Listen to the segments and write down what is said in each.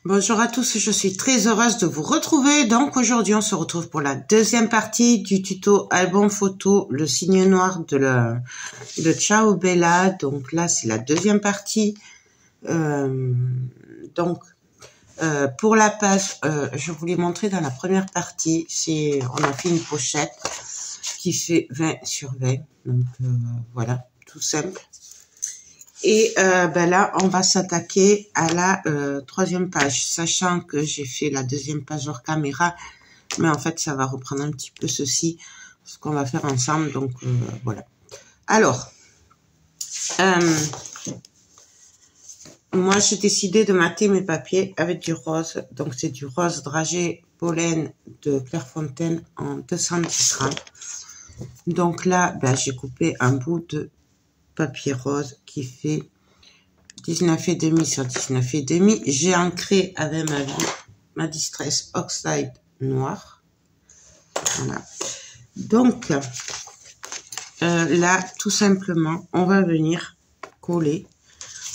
Bonjour à tous, je suis très heureuse de vous retrouver. Donc aujourd'hui on se retrouve pour la deuxième partie du tuto album photo, le signe noir de Ciao Bella. Donc là c'est la deuxième partie. Pour la page, je vous l'ai montré dans la première partie, on a fait une pochette qui fait 20 sur 20. Donc voilà, tout simple. Et là, on va s'attaquer à la troisième page, sachant que j'ai fait la deuxième page hors caméra, mais en fait, ça va reprendre un petit peu ceci, ce qu'on va faire ensemble, donc voilà. Alors, moi, j'ai décidé de mater mes papiers avec du rose, donc c'est du rose dragée pollen de Clairefontaine en 210 grammes. Donc là, j'ai coupé un bout de papier rose qui fait 19,5 sur 19,5. J'ai ancré avec ma Distress Oxide noir. Voilà. Donc, là, tout simplement, on va venir coller.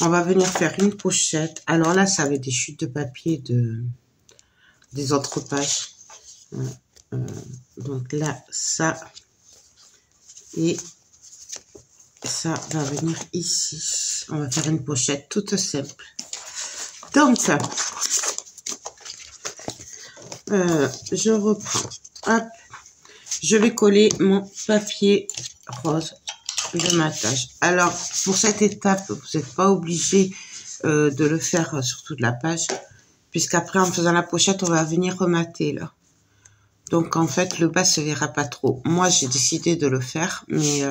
On va venir faire une pochette. Alors là, ça avait des chutes de papier des autres pages. Donc là, ça et ça va venir ici. On va faire une pochette toute simple. Donc, je reprends. Hop. Je vais coller mon papier rose de matage. Alors, pour cette étape, vous n'êtes pas obligé de le faire sur toute la page, puisqu'après, en faisant la pochette, on va venir remater là. Donc, en fait, le bas se verra pas trop. Moi, j'ai décidé de le faire, mais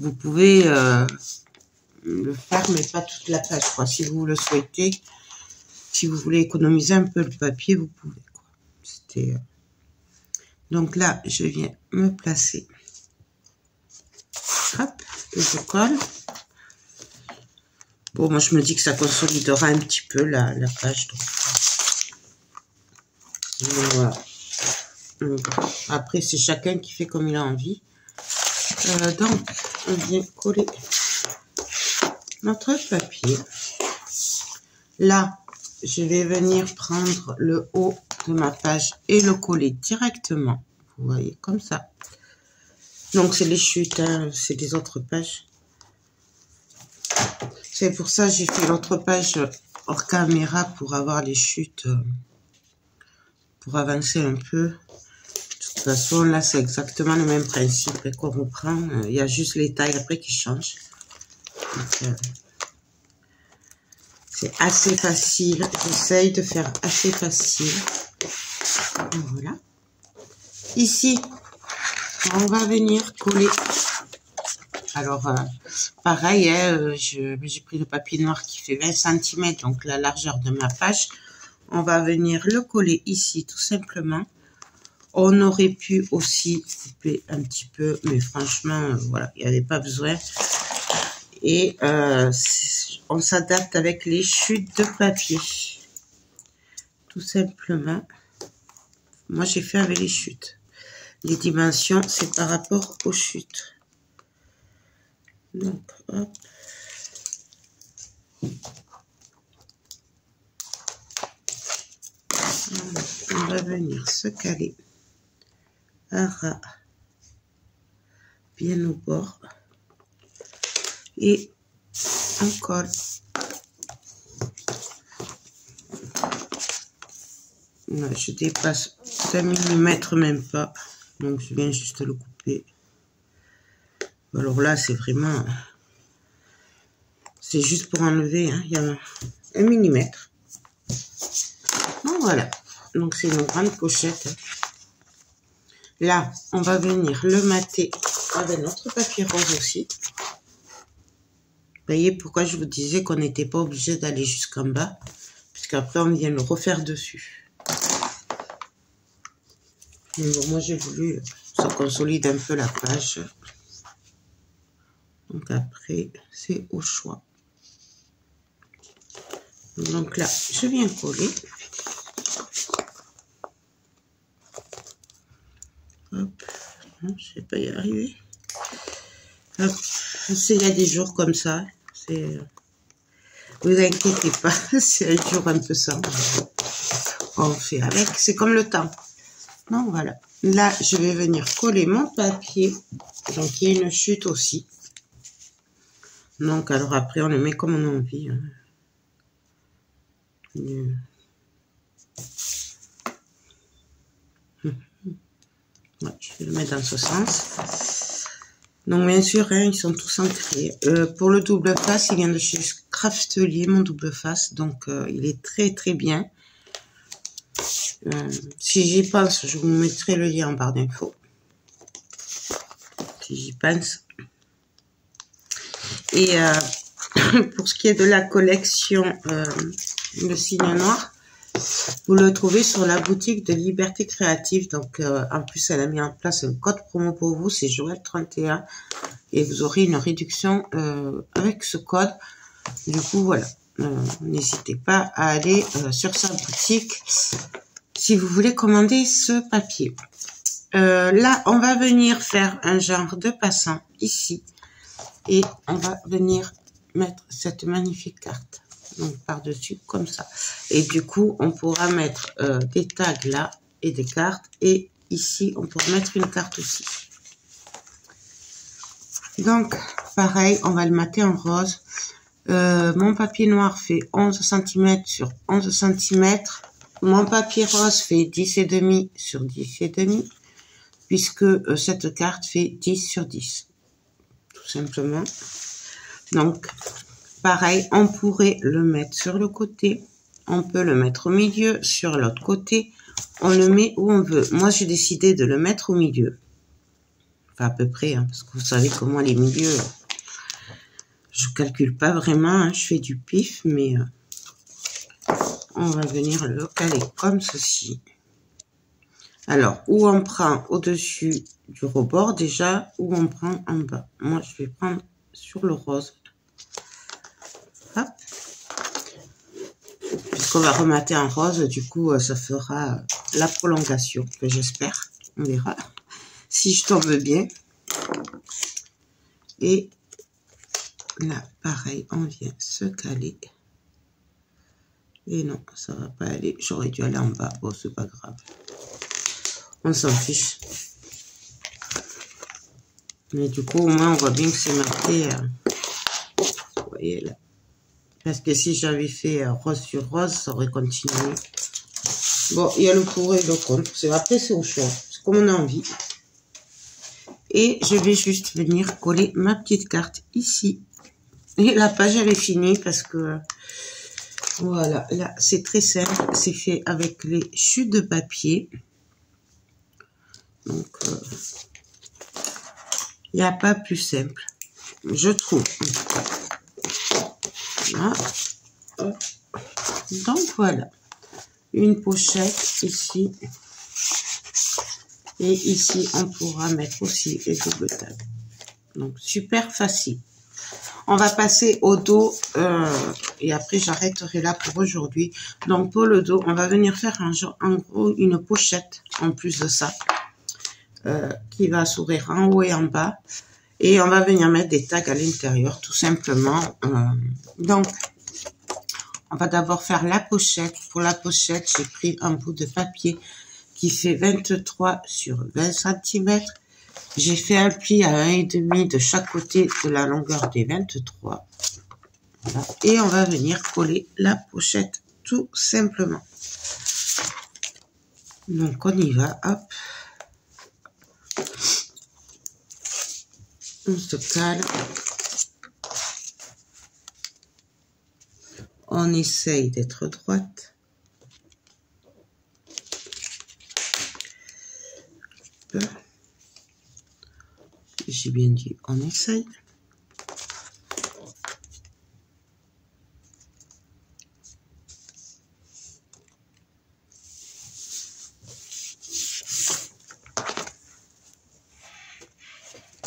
vous pouvez le faire, mais pas toute la page, quoi. Si vous le souhaitez, si vous voulez économiser un peu le papier, vous pouvez, quoi. Donc là, je viens me placer. Hop, je colle. Bon, moi, je me dis que ça consolidera un petit peu la page. Donc. Voilà. Après, c'est chacun qui fait comme il a envie. Donc, on vient coller notre papier. Là, je vais venir prendre le haut de ma page et le coller directement. Vous voyez, comme ça. Donc, c'est les chutes, hein, c'est des autres pages. C'est pour ça que j'ai fait l'autre page hors caméra pour avoir les chutes, pour avancer un peu. De toute façon, là, c'est exactement le même principe qu'on reprend. Il y a juste les tailles après qui changent. C'est assez facile. J'essaye de faire assez facile. Voilà. Ici, on va venir coller. Alors, pareil, hein, j'ai pris le papier noir qui fait 20 cm, donc la largeur de ma page. On va venir le coller ici, tout simplement. On aurait pu aussi couper un petit peu, mais franchement, voilà, il n'y avait pas besoin. Et on s'adapte avec les chutes de papier. Tout simplement. Moi, j'ai fait avec les chutes. Les dimensions, c'est par rapport aux chutes. Donc, hop. On va venir se caler à ras bien au bord et on colle. Là, je dépasse d'un millimètre même pas, donc je viens juste le couper. Alors là, c'est vraiment, c'est juste pour enlever, hein, il y a 1 millimètre. Donc voilà, donc c'est une grande pochette. Là, on va venir le mater avec notre papier rose aussi. Vous voyez pourquoi je vous disais qu'on n'était pas obligé d'aller jusqu'en bas, puisqu'après on vient le refaire dessus. Mais bon, moi j'ai voulu ça consolide un peu la page. Donc après, c'est au choix. Donc là, je viens coller. Hop, non, je ne vais pas y arriver. Hop, il y a des jours comme ça. Vous inquiétez pas, c'est toujours un peu ça. On fait avec, c'est comme le temps. Donc voilà. Là, je vais venir coller mon papier. Donc il y a une chute aussi. Donc alors après, on le met comme on a envie. Hein. Ouais, je vais le mettre dans ce sens. Donc bien sûr, hein, ils sont tous ancrés. Pour le double face, il vient de chez Craftelier, mon double face. Donc il est très très bien. Si j'y pense, je vous mettrai le lien en barre d'infos. Si j'y pense. Et pour ce qui est de la collection Le Cygne Noir, vous le trouvez sur la boutique de Liberté Créative. Donc en plus, elle a mis en place un code promo pour vous, c'est Joël31. Et vous aurez une réduction avec ce code. Du coup, voilà. N'hésitez pas à aller sur sa boutique si vous voulez commander ce papier. Là, on va venir faire un genre de passant ici. Et on va venir mettre cette magnifique carte. Donc, par-dessus, comme ça. Et du coup, on pourra mettre des tags là et des cartes. Et ici, on pourra mettre une carte aussi. Donc, pareil, on va le mater en rose. Mon papier noir fait 11 cm sur 11 cm. Mon papier rose fait 10,5 sur 10,5. Puisque cette carte fait 10 sur 10. Tout simplement. Donc, pareil, on pourrait le mettre sur le côté. On peut le mettre au milieu, sur l'autre côté. On le met où on veut. Moi, j'ai décidé de le mettre au milieu. Enfin, à peu près, hein, parce que vous savez comment les milieux... Je calcule pas vraiment, hein, je fais du pif, mais on va venir le caler comme ceci. Alors, où on prend au-dessus du rebord déjà, où on prend en bas. Moi, je vais prendre sur le rose. Hop. Puisqu'on va remater en rose, du coup, ça fera la prolongation, que j'espère. On verra. Si je tombe bien. Et là, pareil, on vient se caler. Et non, ça va pas aller. J'aurais dû aller en bas. Bon, c'est pas grave. On s'en fiche. Mais du coup, au moins, on voit bien que c'est marqué. Vous voyez là. Parce que si j'avais fait rose sur rose, ça aurait continué. Bon, il y a le pour et le contre. Après, c'est au choix. C'est comme on a envie. Et je vais juste venir coller ma petite carte ici. Et la page, elle est finie parce que... Voilà, là, c'est très simple. C'est fait avec les chutes de papier. Donc, il n'y a pas plus simple, je trouve. Voilà. Donc, voilà. Une pochette ici. Et ici, on pourra mettre aussi les doubles tags. Donc, super facile. On va passer au dos et après j'arrêterai là pour aujourd'hui. Donc pour le dos, on va venir faire en gros une pochette en plus de ça qui va s'ouvrir en haut et en bas. Et on va venir mettre des tags à l'intérieur tout simplement. Donc on va d'abord faire la pochette. Pour la pochette, j'ai pris un bout de papier qui fait 23 sur 20 cm. J'ai fait un pli à 1,5 de chaque côté de la longueur des 23. Voilà. Et on va venir coller la pochette tout simplement. Donc on y va, hop. On se cale. On essaye d'être droite. J'ai bien dit, on essaye.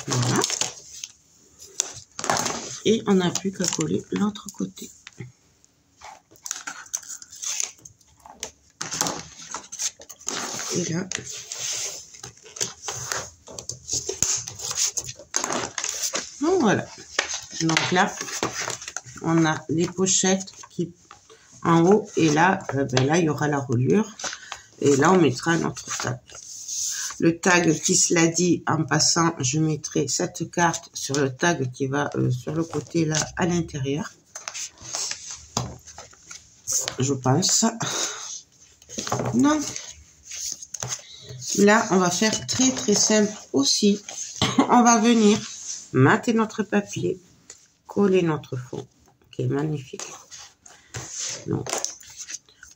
Voilà. Et on n'a plus qu'à coller l'autre côté. Et là, bon, voilà. Donc là, on a les pochettes qui en haut. Et là, là, il y aura la reliure. Et là, on mettra notre tag. Le tag qui se l'a dit, en passant, je mettrai cette carte sur le tag qui va sur le côté là, à l'intérieur. Je pense. Donc, là, on va faire très très simple aussi. On va venir mater notre papier, coller notre fond, qui est magnifique. Donc,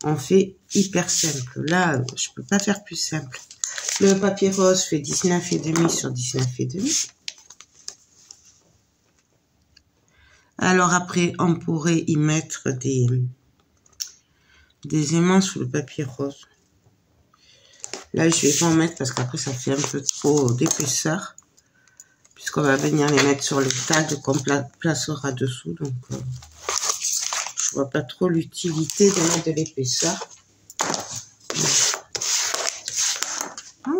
on fait hyper simple. Là, je peux pas faire plus simple. Le papier rose fait 19,5 sur 19,5. Alors après, on pourrait y mettre des aimants sous le papier rose. Là, je vais pas en mettre parce qu'après, ça fait un peu trop d'épaisseur. Puisqu'on va venir les mettre sur le tag qu'on placera dessous. Donc, je vois pas trop l'utilité de mettre de l'épaisseur.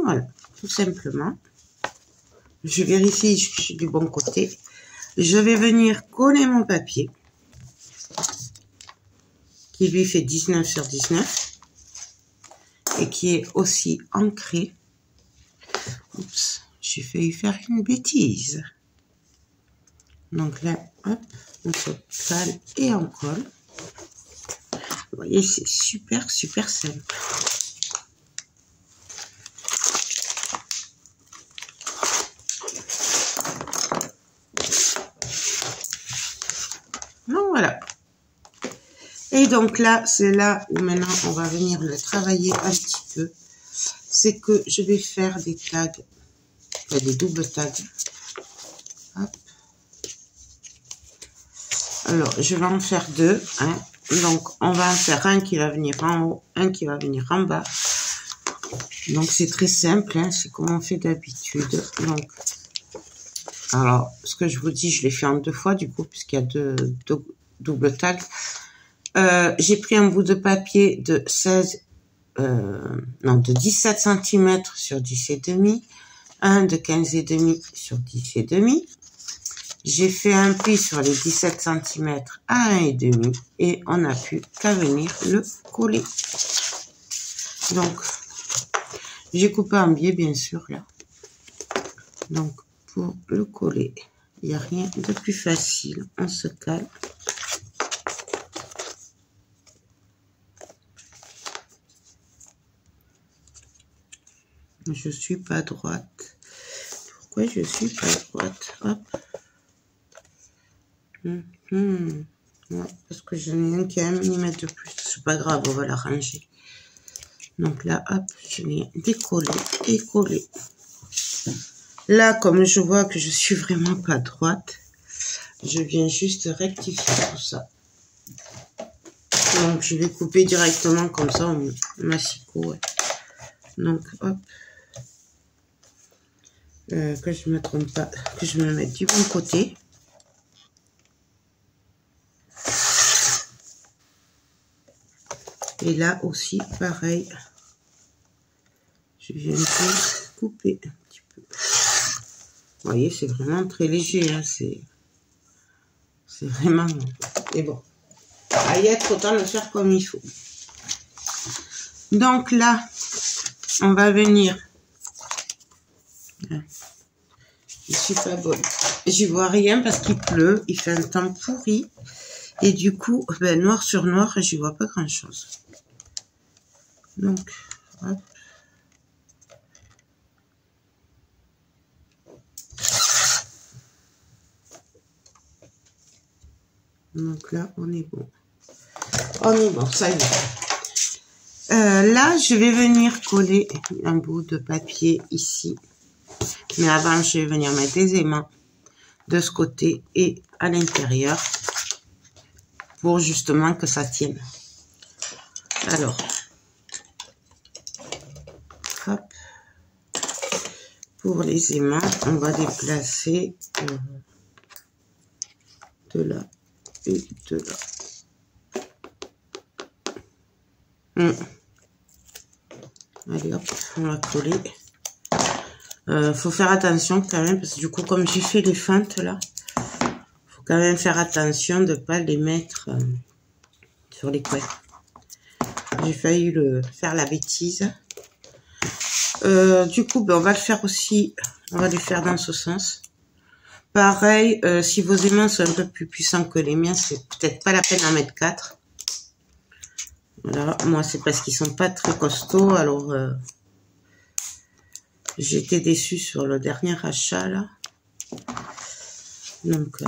Voilà, tout simplement. Je vérifie que je suis du bon côté. Je vais venir coller mon papier. Qui lui fait 19 sur 19. Et qui est aussi ancré. Oups, j'ai failli faire une bêtise. Donc là, hop, on se cale et on colle. Vous voyez, c'est super, super simple. Donc voilà. Et donc là, c'est là où maintenant on va venir le travailler un petit peu. C'est que je vais faire des tags, des doubles tags. Hop. Alors, je vais en faire deux. Hein. Donc, on va en faire un qui va venir en haut, un qui va venir en bas. Donc, c'est très simple. Hein. C'est comme on fait d'habitude. Donc, alors, ce que je vous dis, je l'ai fait en deux fois, du coup, puisqu'il y a deux doubles tags. J'ai pris un bout de papier de 17 cm sur 10,5, un de 15,5 sur 10,5. J'ai fait un pli sur les 17 cm à 1,5 et on n'a plus qu'à venir le coller. Donc, j'ai coupé en biais, bien sûr, là. Donc, pour le coller, il n'y a rien de plus facile. On se cale. Je suis pas droite. Pourquoi je suis pas droite? Hop. Ouais, parce que j'en ai un qui a 1 mm de plus. C'est pas grave, on va l'arranger. Donc là, hop, je viens décoller et coller. Là, comme je vois que je suis vraiment pas droite, je viens juste rectifier tout ça. Donc, je vais couper directement comme ça au massicot. Ouais. Donc, hop. Que je me trompe pas, que je me mette du bon côté. Et là aussi, pareil. Je viens de couper un petit peu. Vous voyez, c'est vraiment très léger. Hein, c'est vraiment... Et bon, à y être, autant le faire comme il faut. Donc là, on va venir... Je suis pas bonne. J'y vois rien parce qu'il pleut, il fait un temps pourri. Et du coup, ben, noir sur noir, j'y vois pas grand chose. Donc, hop. Donc là, on est bon. On est bon, ça y est. Là, je vais venir coller un bout de papier ici. Mais avant, je vais venir mettre des aimants de ce côté et à l'intérieur pour justement que ça tienne. Alors, hop. Pour les aimants, on va les placer de là et de là. Allez hop, on va coller. Faut faire attention quand même parce que du coup comme j'ai fait les feintes là, faut quand même faire attention de ne pas les mettre sur les coins. J'ai failli faire la bêtise. Du coup, on va le faire aussi, on va les faire dans ce sens. Pareil, si vos aimants sont un peu plus puissants que les miens, c'est peut-être pas la peine d'en mettre 4. Voilà, moi c'est parce qu'ils sont pas très costauds, alors j'étais déçue sur le dernier achat là. Donc,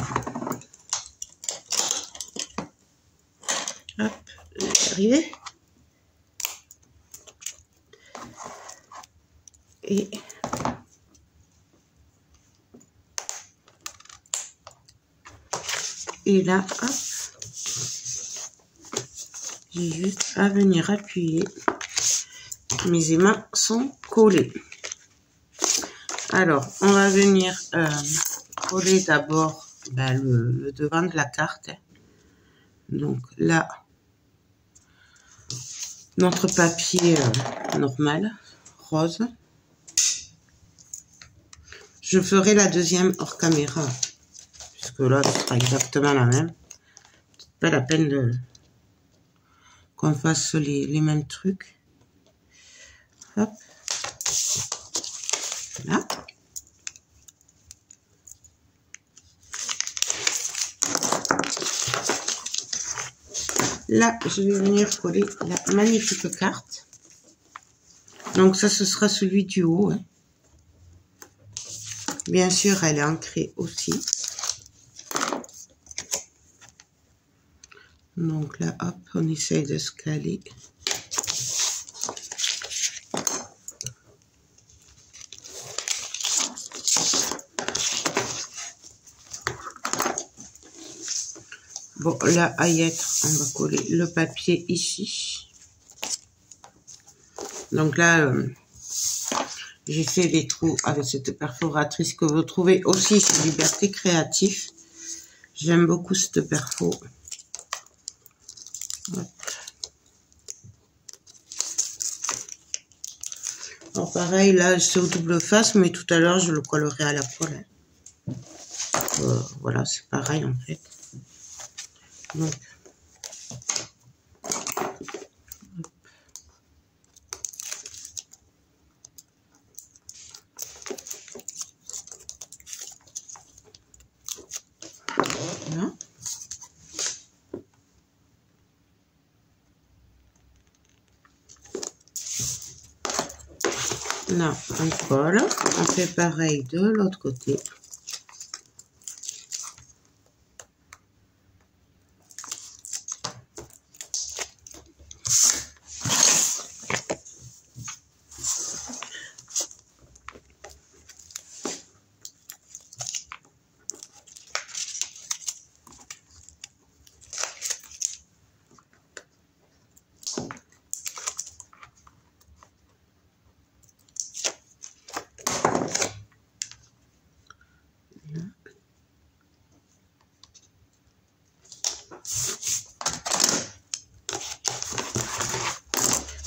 hop, c'est arrivé. Et là, hop, j'ai juste à venir appuyer. Mes aimants sont collés. Alors, on va venir coller d'abord le devant de la carte. Donc là, notre papier normal, rose. Je ferai la deuxième hors caméra, puisque là, ce sera exactement la même. Pas la peine qu'on fasse les mêmes trucs. Hop. Là. Là, je vais venir coller la magnifique carte. Donc ça, ce sera celui du haut. Hein. Bien sûr, elle est ancrée aussi. Donc là, hop, on essaye de se caler. Bon, là, à y être, on va coller le papier ici. Donc là, j'ai fait des trous avec cette perforatrice que vous trouvez aussi chez Liberté Créatif. J'aime beaucoup cette perfo. Hop. Alors pareil, là, c'est au double face, mais tout à l'heure, je le collerai à la poêle. Voilà, c'est pareil en fait. Donc, voilà. Là, on colle. On fait pareil de l'autre côté.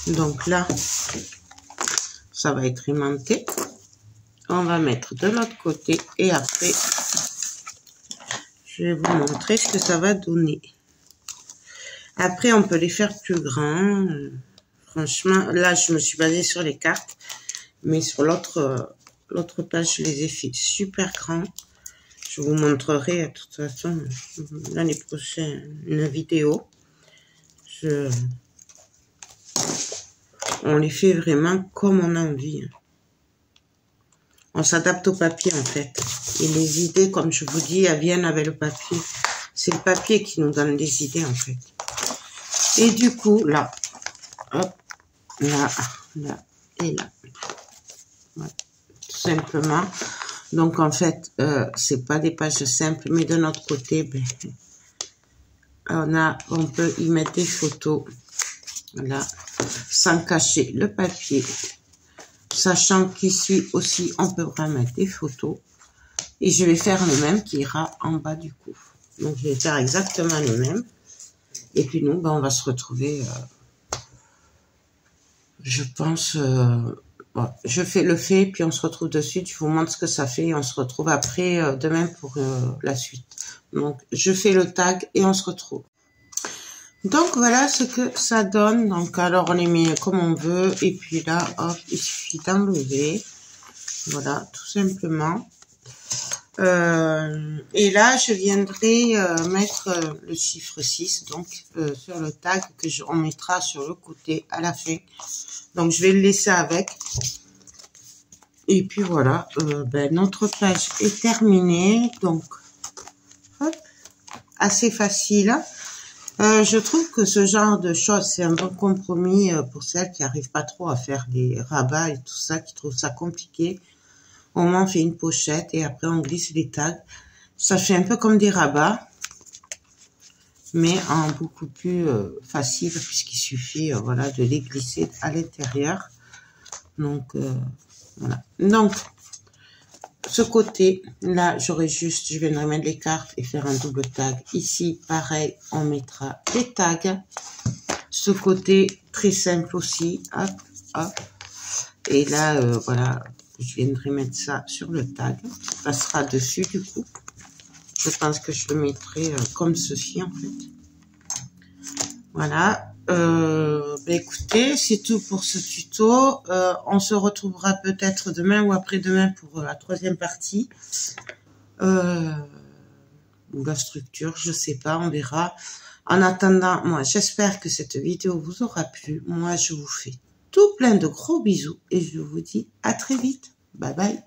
Donc là, ça va être aimanté. On va mettre de l'autre côté et après, je vais vous montrer ce que ça va donner. Après, on peut les faire plus grands. Franchement, là, je me suis basée sur les cartes. Mais sur l'autre page, je les ai fait super grands. Je vous montrerai, de toute façon, l'année prochaine, une vidéo. On les fait vraiment comme on a envie. On s'adapte au papier, en fait. Et les idées, comme je vous dis, elles viennent avec le papier. C'est le papier qui nous donne des idées, en fait. Et du coup, là, hop, là, là et là. Ouais, tout simplement. Donc, en fait, c'est pas des pages simples, mais de notre côté, ben, on peut y mettre des photos. Là, sans cacher le papier. Sachant qu'ici aussi, on peut vraiment mettre des photos. Et je vais faire le même qui ira en bas du coup. Donc, je vais faire exactement le même. Et puis nous, ben, on va se retrouver, je pense, bon, je fais le fait, puis on se retrouve de suite. Je vous montre ce que ça fait et on se retrouve après, demain pour la suite. Donc, je fais le tag et on se retrouve. Donc, voilà ce que ça donne. Donc, alors, on les met comme on veut. Et puis là, hop, il suffit d'enlever. Voilà, tout simplement. Et là, je viendrai mettre le chiffre 6, donc sur le tag que on mettra sur le côté à la fin. Donc, je vais le laisser avec. Et puis voilà, notre page est terminée. Donc, hop, assez facile. Je trouve que ce genre de choses, c'est un bon compromis pour celles qui n'arrivent pas trop à faire des rabats et tout ça, qui trouvent ça compliqué. On en fait une pochette et après on glisse les tags. Ça fait un peu comme des rabats, mais en beaucoup plus facile puisqu'il suffit voilà, de les glisser à l'intérieur. Donc voilà. Donc ce côté là, je viendrai mettre les cartes et faire un double tag. Ici, pareil, on mettra les tags. Ce côté très simple aussi. Hop, hop. Et là, voilà. Je viendrai mettre ça sur le tag. Ça passera dessus du coup. Je pense que je le mettrai comme ceci en fait. Voilà. Écoutez, c'est tout pour ce tuto. On se retrouvera peut-être demain ou après-demain pour la troisième partie. Ou la structure, je sais pas, on verra. En attendant, moi j'espère que cette vidéo vous aura plu. Moi je vous fais tout plein de gros bisous et je vous dis à très vite. Bye bye.